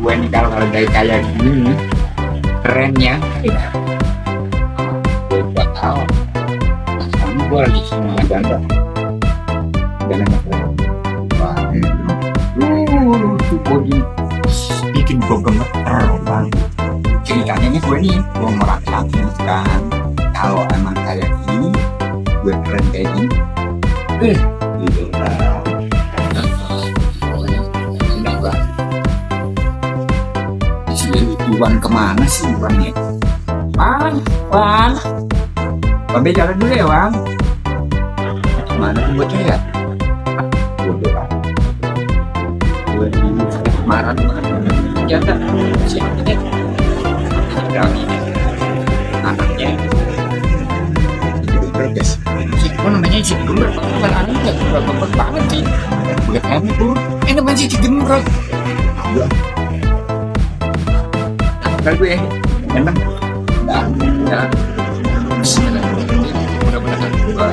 gue nih kalau dari kayak gini kerennya gue tahu sekarang gue lagi sama janda keren. Wah tuh body bikin gue gemeter bang. Ceritanya nih gue nih gue merasakan kan kalau emang kayak gini gue keren kayak gini gitu lah. Iwan kemana sih Iwan ya? Wan, Babe jalan dulu ya Wan. Mana tuh bocah ya? Udah lah. Gue ini marah mana? Jaga siapa deh? Berani deh. Anaknya. Guys, si namanya si Gembrot, bukan anaknya, bapak banget sih. Udah kami turun, namanya si Gembrot. Kalau gue enak, dah, mudah-mudahan gue.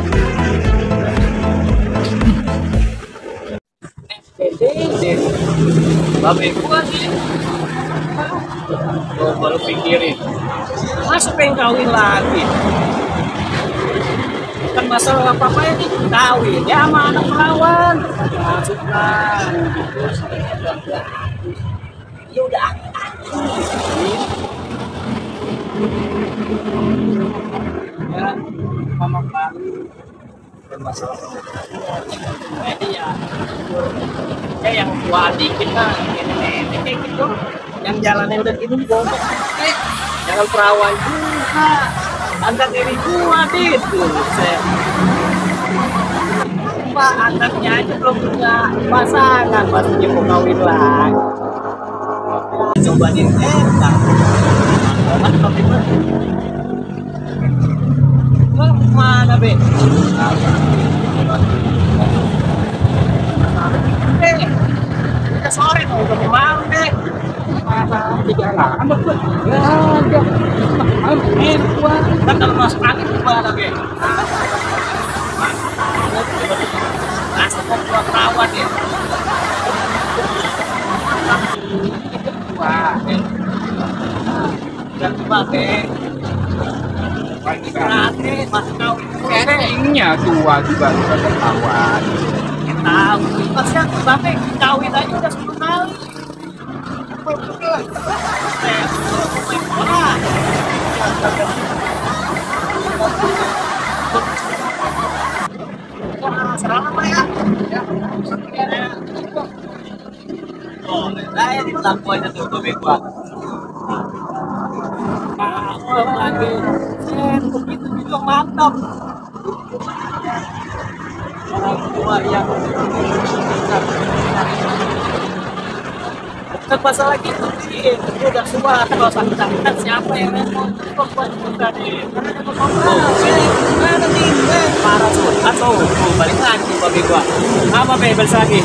Babe gua sih, gua baru pikirin, masa pengen kawin lagi? Kan masalah apa ya nih kawin ya sama anak perawan. Maksudnya, ya udah. Ya, mama baru bermasalah. Jadi ya yang tua dikit lah, ini kayak gitu. Yang jalannya udah gitu bodoh. Jangan perawan juga. Angkat diri gua gitu. Pak anaknya aja belum punya pasangan, pastinya mau kawin lagi. Coba di enak. Mana be? Udah sore tuh udah mau deh. Tiga lah, betul. Ya, kan kalau masuk angin gimana be? Masa kok gua perawat ya? Wah, udah coba deh. Berarti masih tahu Kayaknya tua juga ketahuan. Tahu, pasti aku bapak kawin aja udah 10 kali. Serang apa ya? Oh, saya di belakang aja tuh bapak gua. Lagi, begitu juga mantap. Orang tua yang bukan masalah gitu sih, itu udah semua kalau sakit-sakitan siapa yang repot kok buat kita nih mana nih parah tuh atau balik lagi tuh babi gua apa bebel lagi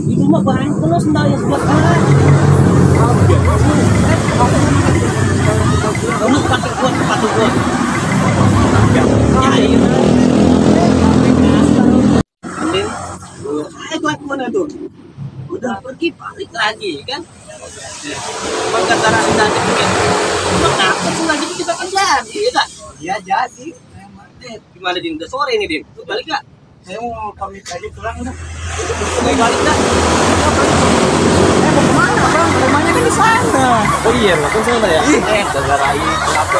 ibu mah barang terus ndak ya sebelah kanan kamu pakai kuat sepatu gua ya iya itu mana tuh? Udah pergi balik lagi kan? Bang kata Randa gitu. Kenapa sih lagi kita kan jadi kan? Ya jadi. Gimana Din? Udah sore nih Din. Lu balik gak? Saya mau pamit aja pulang udah. Mau balik gak? Mau kemana bang? Rumahnya kan di sana. Oh iya, langsung sana ya? Gara-gara ini kenapa?